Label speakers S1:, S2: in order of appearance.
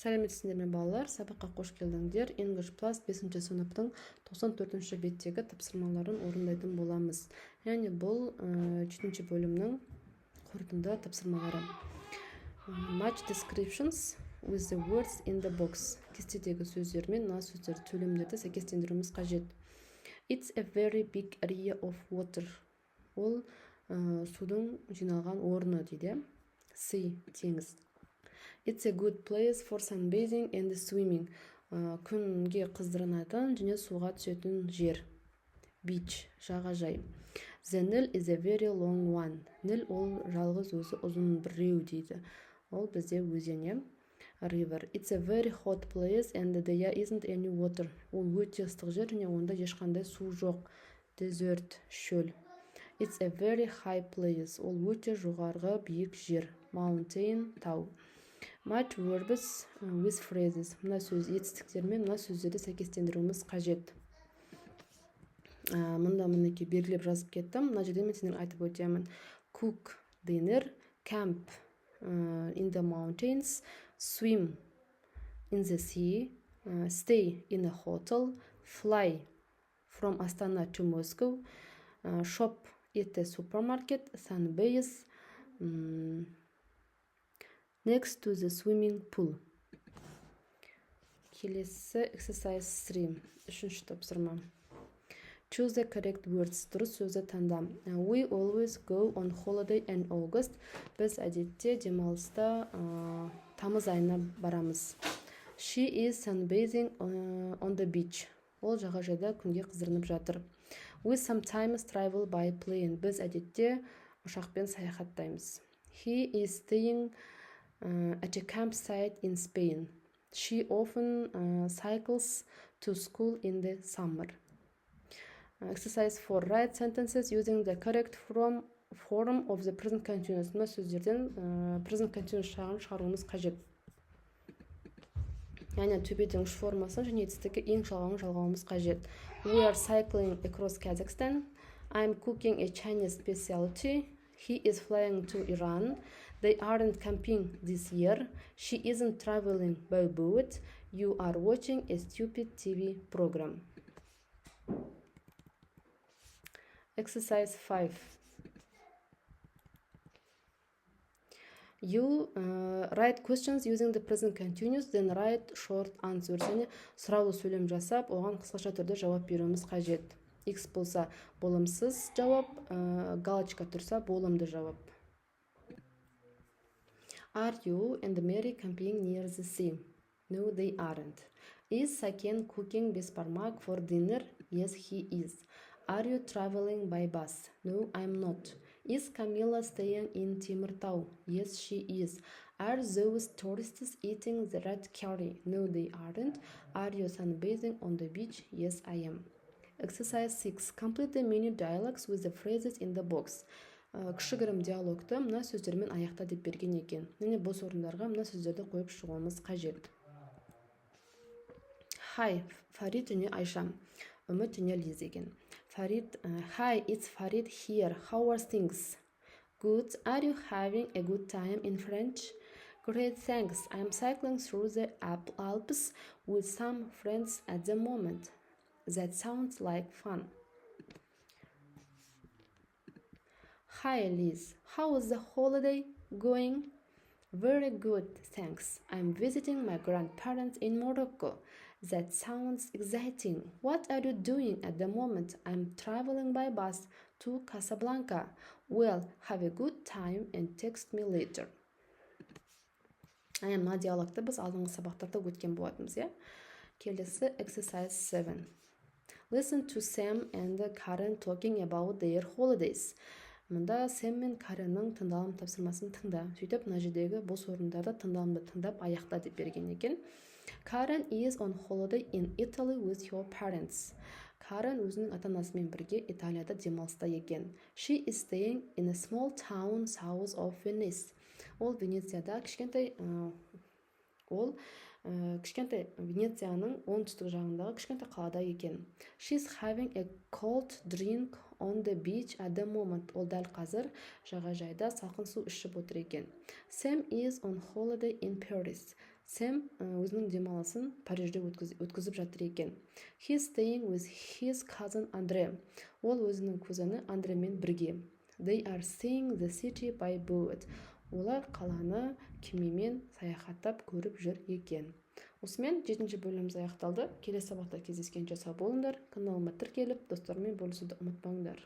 S1: Сәлеметсіздер ме балалар, сабаққа қош келдіңдер. English Plus 5-ші сыныптың 94-ші беттегі тапсырмаларын орындайтын боламыз. Яғни бұл 4-ші бөлімнің қорытынды тапсырмалары. Match descriptions with the words in the box. Кестедегі сөздермен мына сөздер төлемдерді сәйкестендіруіміз қажет. It's a very big area of water. Ол судың жиналған орны дейді. Sea, теңіз. It's a good place for sunbathing and swimming. Күнге қыздырынатын және суға түсетін жер. Beach, жағажай. The Nile is a very long one. Nil ол жалғыз өзі ұзын біреу дейді. Ол бізде өзен. River. It's a very hot place and there isn't any water. Ол өте ыстық жер және онда ешқандай су жоқ. Desert, шөл. It's a very high place. Ол өте жоғарғы биік жер. Mountain, тау. Match verbs with phrases. Мына сөз етістіктермен мына сөздерді сәйкестендіруіміз қажет. Мұнда мінеке белгілеп жазып кеттім. Мына жерде мен сендерге айтып өтемін. Cook dinner, camp in the mountains, swim in the sea, stay in a hotel, fly from Astana to Moscow, shop at the supermarket, sunbathe next to the swimming pool. Келесі exercise 3. Үшінші тапсырма. Choose the correct words. Дұрыс сөзді таңда. We always go on holiday in August. Біз әдетте демалыста тамыз айына барамыз. She is sunbathing on the beach. Ол жағажайда күнге қыздырынып жатыр. We sometimes travel by plane. Біз әдетте ұшақпен саяхаттаймыз. He is staying at a campsite in Spain. She often cycles to school in the summer. Exercise 4. Write sentences using the correct form of the present continuous. Мына сөздерден present continuous жағын шығаруымыз қажет. Яғни төбеден үш формасын және етістігі ең жалғауын жалғауымыз қажет. We are cycling across Kazakhstan. I'm cooking a Chinese specialty. He is flying to Iran. They aren't camping this year. She isn't traveling by boat. You are watching a stupid TV program. Exercise 5. You write questions using the present continuous, then write short answers. Және сұраулы сөйлем жасап, оған қысқаша түрде жауап беруіміз қажет. X болса болымсыз жауап, галочка тұрса болымды жауап. Are you and Mary camping near the sea? No, they aren't. Is Saken cooking besparmak for dinner? Yes, he is. Are you traveling by bus? No, I'm not. Is Camilla staying in Timurtau? Yes, she is. Are those tourists eating the red curry? No, they aren't. Are you sunbathing on the beach? Yes, I am. Exercise 6. Complete the mini dialogues with the phrases in the box. Кішігірім диалогты мына сөздермен аяқта деп берген екен. Міне бос орындарға мына сөздерді қойып шығуымыз қажет. Hi, Farid және Айша. Үміт және Лиз екен. Farid, hi, it's Farid here. How are things? Good. Are you having a good time in French? Great, thanks. I'm cycling through the Alps with some friends at the moment. That sounds like fun. Hi, Liz. How is the holiday going? Very good, thanks. I'm visiting my grandparents in Morocco. That sounds exciting. What are you doing at the moment? I'm traveling by bus to Casablanca. Well, have a good time and text me later. Мына диалогты біз алдыңғы сабақтарда өткен болатынбыз, иә? Келесі exercise 7. Listen to Sam and Karen talking about their holidays. Мұнда Сэм мен Кареннің тыңдалым тапсырмасын тыңда. Сөйтіп, мына жердегі бос орындарда тыңдалымды тыңдап аяқта деп берген екен. Karen is on holiday in Italy with her parents. Карен өзінің ата-анасымен бірге Италияда демалыста екен. She is staying in a small town south of Venice. Ол Венецияда кішкентай Венецияның оңтүстік жағындағы кішкентай қалада екен. She's having a cold drink on the beach at the moment. Ол дәл қазір жағажайда салқын су ішіп отыр екен. Sam is on holiday in Paris. Сэм өзінің демалысын Парижде өткізіп жатыр екен. He's staying with his cousin Andre. Ол өзінің кузені Андремен бірге. They are seeing the city by boat. Олар қаланы кемемен саяхаттап көріп жүр екен. Осымен 7-ші бөліміміз аяқталды. Келесі сабақта кездескенше сау болыңдар. Каналыма тіркеліп, достармен бөлісуді ұмытпаңдар.